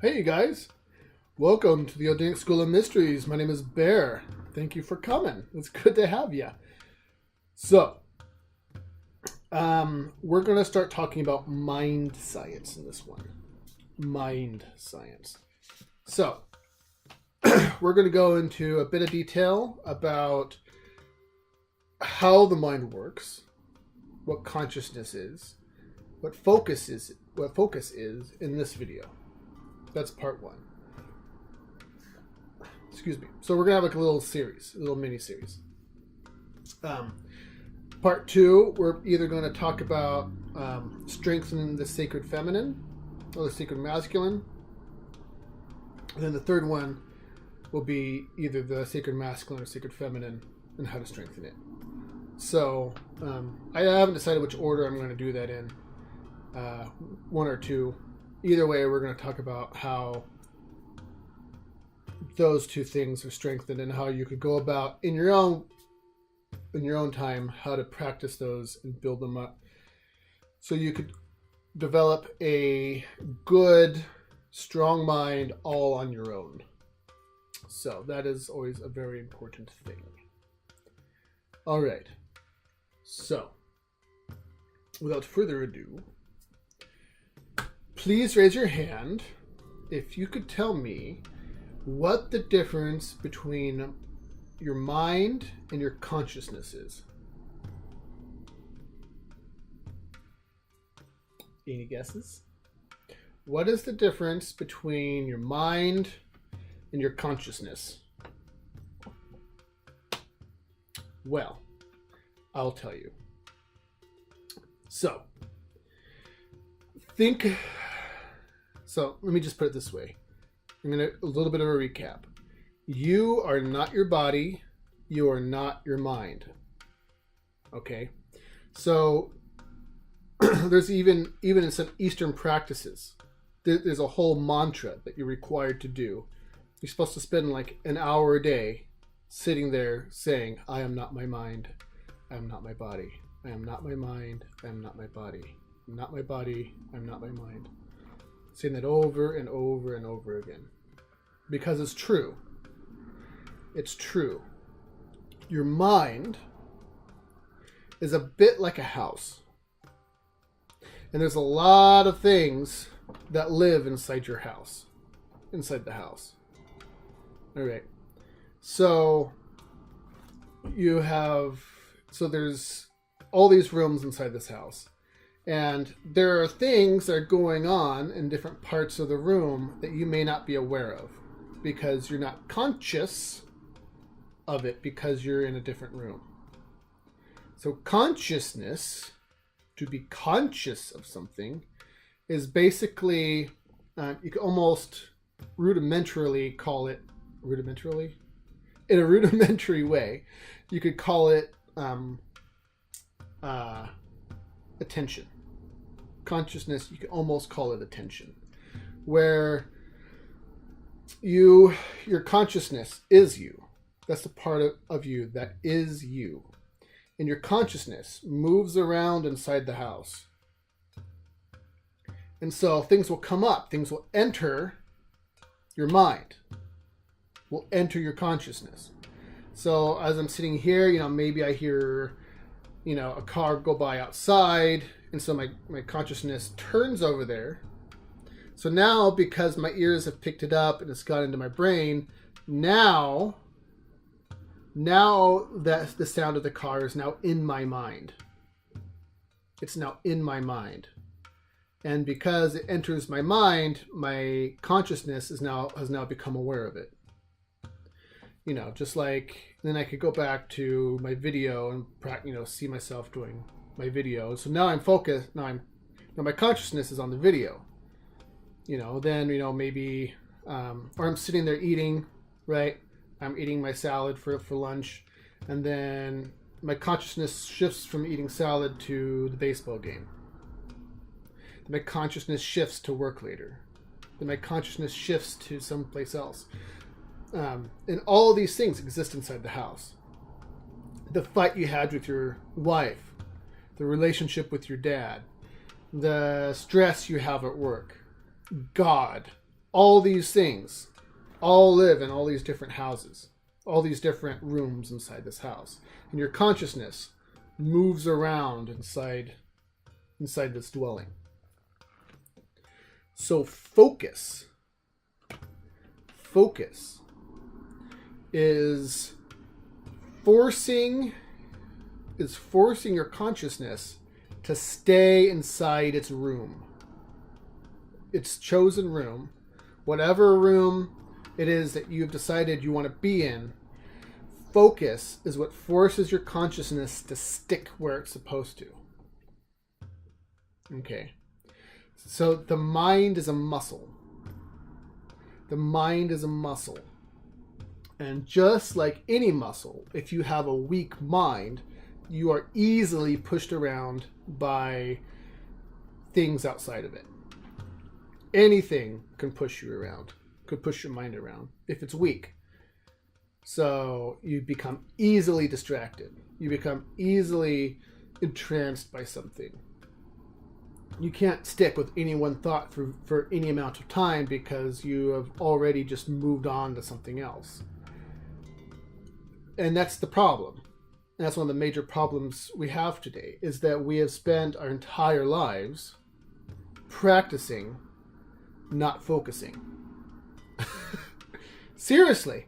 Hey guys, welcome to the Organic School of Mysteries. My name is Bear. Thank you for coming. It's good to have you. So, we're going to start talking about mind science in this one. Mind science. So, we're going to go into a bit of detail about how the mind works, what consciousness is, what focus is in this video. That's part one. Excuse me. So we're gonna have like a little series, a little mini series. Part two, we're either going to talk about strengthening the sacred feminine or the sacred masculine. And then the third one will be either the sacred masculine or sacred feminine and how to strengthen it. So I haven't decided which order I'm going to do that in. One or two. Either way, we're going to talk about how those two things are strengthened and how you could go about in your own time how to practice those and build them up so you could develop a good, strong mind all on your own. So that is always a very important thing. All right. So, without further ado, please raise your hand if you could tell me what the difference between your mind and your consciousness is. Any guesses? What is the difference between your mind and your consciousness? Well, I'll tell you. So, let me just put it this way. A little bit of a recap. You are not your body. You are not your mind. Okay? So, there's even in some Eastern practices, there's a whole mantra that you're required to do. You're supposed to spend like an hour a day sitting there saying, I am not my mind. I am not my body. I am not my mind. I am not my body. I'm not my body. I'm not my mind. Saying that over and over and over again. Because it's true. It's true. Your mind is a bit like a house. And there's a lot of things that live inside your house. Inside the house. All right. So there's all these rooms inside this house. And there are things that are going on in different parts of the room that you may not be aware of because you're not conscious of it because you're in a different room. So consciousness, to be conscious of something, is basically, you could almost rudimentarily call it, in a rudimentary way, you could call it attention. Consciousness, you could almost call it attention, where your consciousness is you. That's the part of you that is you. And your consciousness moves around inside the house. And so things will come up, things will enter your mind, will enter your consciousness. So as I'm sitting here, maybe I hear a car go by outside, and so my consciousness turns over there. So now, because my ears have picked it up and it's got into my brain, now that the sound of the car is now in my mind. It's now in my mind. And because it enters my mind, my consciousness has now become aware of it. Just like then I could go back to my video and see myself doing my video. So now I'm focused. Now my consciousness is on the video. Then maybe or I'm sitting there eating, right? I'm eating my salad for lunch, and then my consciousness shifts from eating salad to the baseball game. My consciousness shifts to work later. Then my consciousness shifts to someplace else. And all these things exist inside the house. The fight you had with your wife, the relationship with your dad, the stress you have at work, God, all these things all live in all these different houses, all these different rooms inside this house. And your consciousness moves around inside this dwelling. So focus is forcing your consciousness to stay inside its room, its chosen room, whatever room it is that you've decided you want to be in. Focus is what forces your consciousness to stick where it's supposed to. Okay. So the mind is a muscle. The mind is a muscle. And just like any muscle, if you have a weak mind, you are easily pushed around by things outside of it. Anything can push you around, could push your mind around if it's weak. So you become easily distracted. You become easily entranced by something. You can't stick with any one thought for any amount of time because you have already just moved on to something else. And that's the problem. And that's one of the major problems we have today, is that we have spent our entire lives practicing not focusing. Seriously.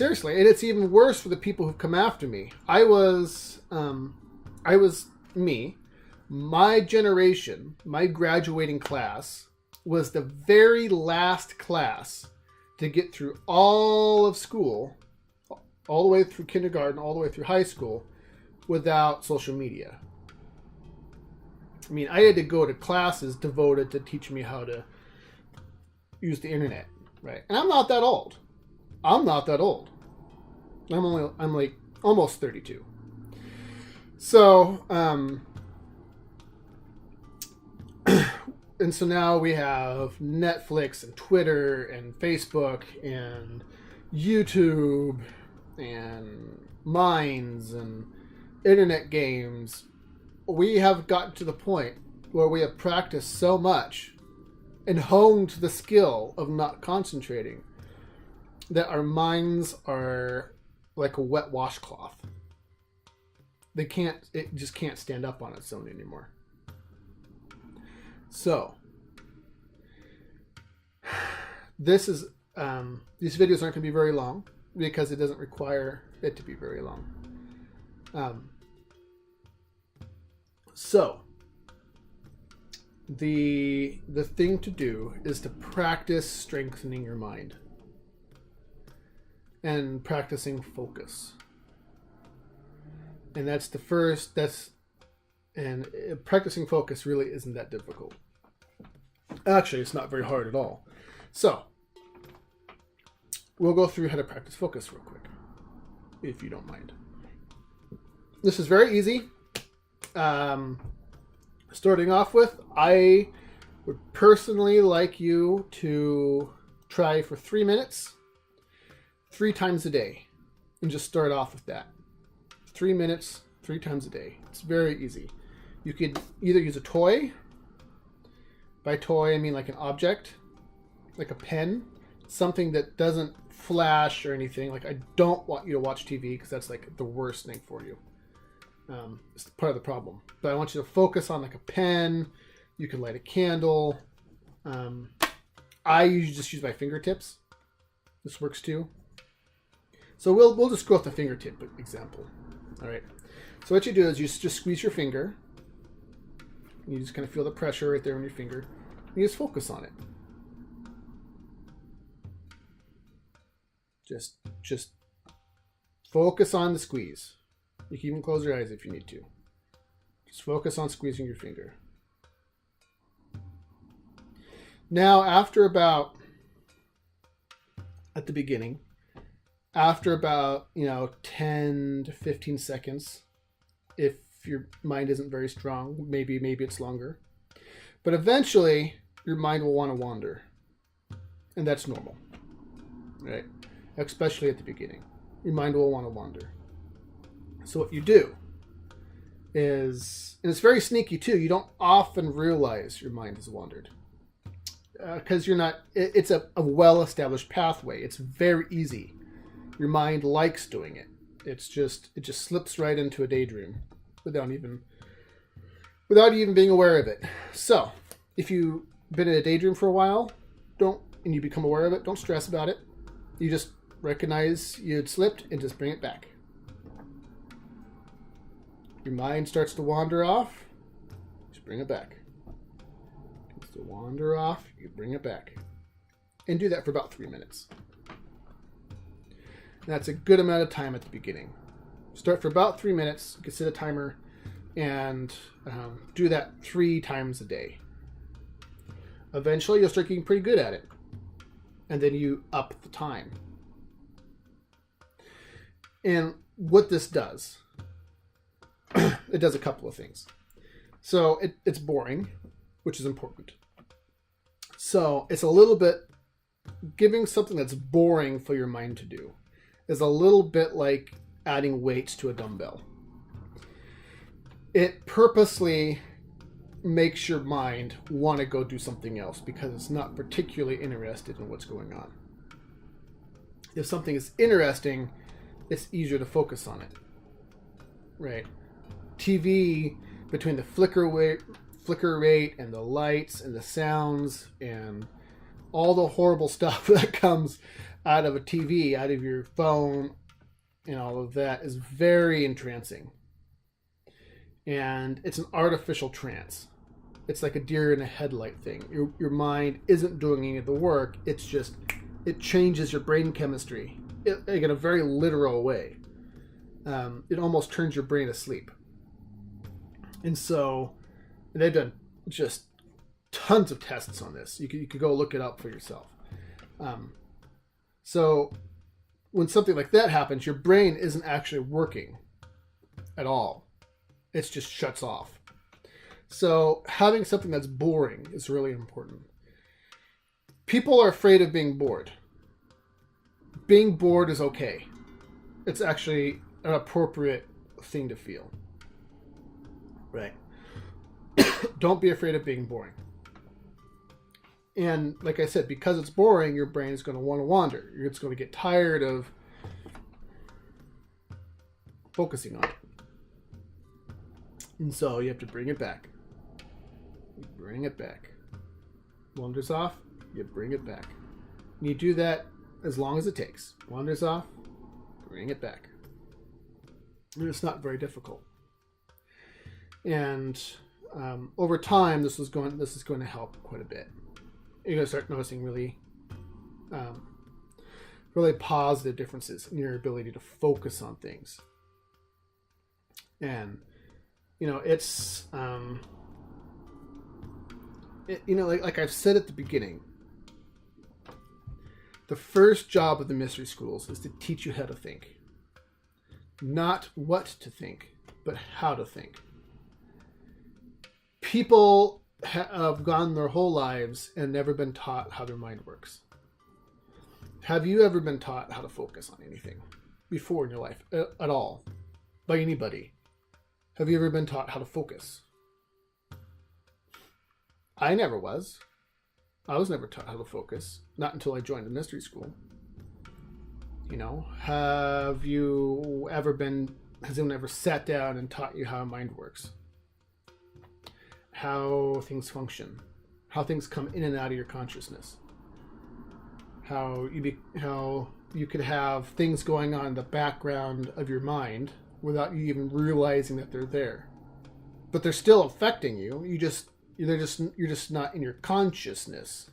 And it's even worse for the people who've come after me. I was me. My generation, my graduating class, was the very last class to get through all of school, all the way through kindergarten, all the way through high school, without social media. I mean, I had to go to classes devoted to teach me how to use the internet, right? And I'm not that old. I'm like almost 32. So, and so now we have Netflix and Twitter and Facebook and YouTube and Minds and internet games. We have gotten to the point where we have practiced so much and honed the skill of not concentrating that our minds are like a wet washcloth. It just can't stand up on its own anymore. So, these videos aren't going to be very long because it doesn't require it to be very long. So, the thing to do is to practice strengthening your mind and practicing focus. And practicing focus really isn't that difficult. Actually, it's not very hard at all. So, we'll go through how to practice focus real quick, if you don't mind. This is very easy. Starting off with, I would personally like you to try for 3 minutes, 3 times a day, and just start off with that. 3 minutes, 3 times a day. It's very easy. You could either use a toy. By toy, I mean like an object, like a pen, something that doesn't flash or anything. Like, I don't want you to watch TV because that's like the worst thing for you. It's part of the problem. But I want you to focus on like a pen. You can light a candle. I usually just use my fingertips. This works too. So we'll just go with the fingertip example. All right. So what you do is you just squeeze your finger. You just kind of feel the pressure right there on your finger. And you just focus on it. Just focus on the squeeze. You can even close your eyes if you need to. Just focus on squeezing your finger. Now, after about 10 to 15 seconds, if your mind isn't very strong, maybe it's longer. But eventually, your mind will want to wander. And that's normal, right? Especially at the beginning. Your mind will want to wander. So what you do is, and it's very sneaky too, you don't often realize your mind has wandered. because you're not. It's a well-established pathway. It's very easy. Your mind likes doing it. It just slips right into a daydream without even being aware of it. So, if you've been in a daydream for a while, and you become aware of it, don't stress about it. You just recognize you had slipped and just bring it back. Your mind starts to wander off, just bring it back. It's to wander off, you bring it back. And do that for about 3 minutes. And that's a good amount of time at the beginning. Start for about 3 minutes, you can set a timer, and do that 3 times a day. Eventually, you'll start getting pretty good at it. And then you up the time. And what this does, it does a couple of things. So it's boring, which is important. So it's a little bit, giving something that's boring for your mind to do is a little bit like adding weights to a dumbbell. It purposely makes your mind want to go do something else because it's not particularly interested in what's going on. If something is interesting, it's easier to focus on it. Right? TV, between the flicker rate and the lights and the sounds and all the horrible stuff that comes out of a TV, out of your phone, and all of that is very entrancing. And it's an artificial trance. It's like a deer in a headlight thing. Your mind isn't doing any of the work. It's just, it changes your brain chemistry in a very literal way. It almost turns your brain asleep. And so they've done just tons of tests on this. You could go look it up for yourself. So when something like that happens, your brain isn't actually working at all. It just shuts off. So having something that's boring is really important. People are afraid of being bored. Being bored is okay. It's actually an appropriate thing to feel. Right? Don't be afraid of being boring. And like I said, because it's boring, your brain is going to want to wander. It's going to get tired of focusing on it. And so you have to bring it back. You bring it back. Wanders off, you bring it back. And you do that as long as it takes. Wanders off, bring it back. And it's not very difficult. And over time, this is going to help quite a bit. You're going to start noticing really positive differences in your ability to focus on things. And it's like I've said at the beginning, the first job of the mystery schools is to teach you how to think. Not what to think, but how to think. People have gone their whole lives and never been taught how their mind works. Have you ever been taught how to focus on anything before in your life at all? By anybody? Have you ever been taught how to focus? I never was. I was never taught how to focus. Not until I joined the mystery school. Has anyone ever sat down and taught you how a mind works? How things function? How things come in and out of your consciousness? How you could have things going on in the background of your mind without you even realizing that they're there, but they're still affecting you. You're just not in your consciousness.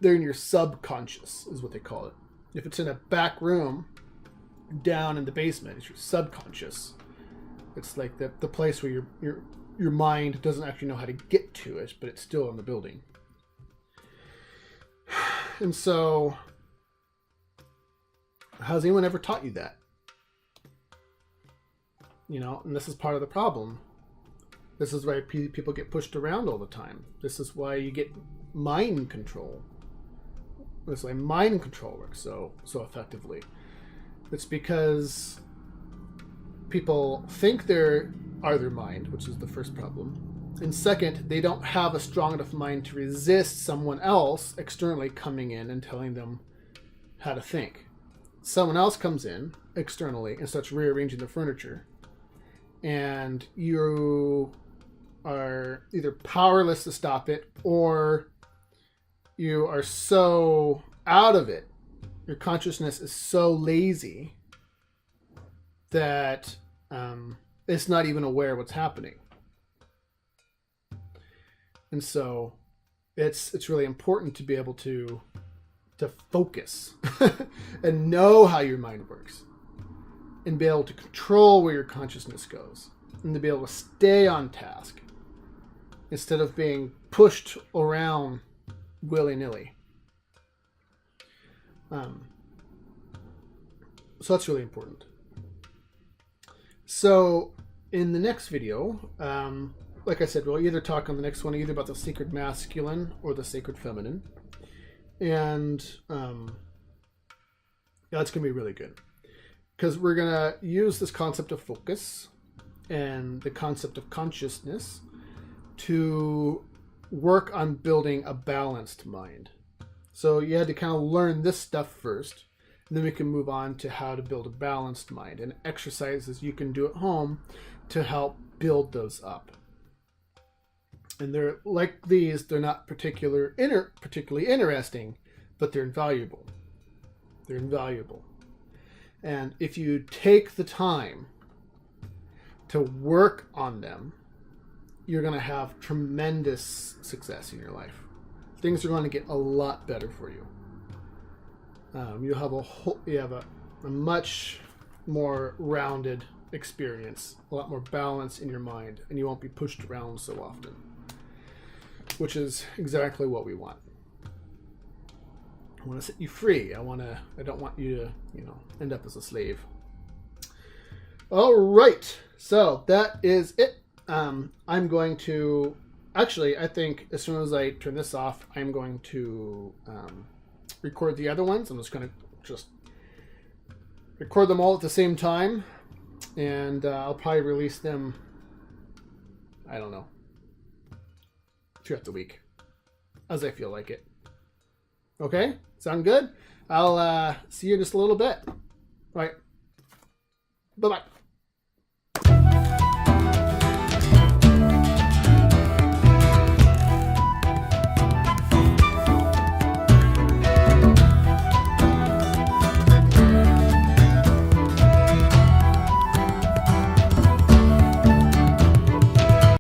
They're in your subconscious, is what they call it. If it's in a back room, down in the basement, it's your subconscious. It's like the place where your mind doesn't actually know how to get to it, but it's still in the building. And so, has anyone ever taught you that? And this is part of the problem. This is why people get pushed around all the time. This is why you get mind control. This is why mind control works so effectively. It's because people think they are their mind, which is the first problem, And second, they don't have a strong enough mind to resist someone else externally coming in and telling them how to think. Someone else comes in externally and starts rearranging the furniture, and you are either powerless to stop it, or you are so out of it, your consciousness is so lazy that it's not even aware of what's happening. And so it's really important to be able to focus and know how your mind works, and be able to control where your consciousness goes, and to be able to stay on task instead of being pushed around willy-nilly. So that's really important. So in the next video, like I said, we'll either talk on the next one either about the sacred masculine or the sacred feminine. And that's going to be really good, because we're going to use this concept of focus and the concept of consciousness to work on building a balanced mind. So you had to kind of learn this stuff first, and then we can move on to how to build a balanced mind and exercises you can do at home to help build those up. And they're like these, they're not particularly interesting, but they're invaluable. They're invaluable. And if you take the time to work on them, you're going to have tremendous success in your life. Things are going to get a lot better for you. You have a much more rounded experience, a lot more balance in your mind, and you won't be pushed around so often, which is exactly what we want. I want to set you free. I don't want you to, end up as a slave. All right. So that is it. I'm going to, actually, I think as soon as I turn this off, I'm going to record the other ones. I'm just going to record them all at the same time, and I'll probably release them, I don't know, throughout the week as I feel like it. Okay? Sound good? I'll see you in just a little bit. All right. Bye-bye.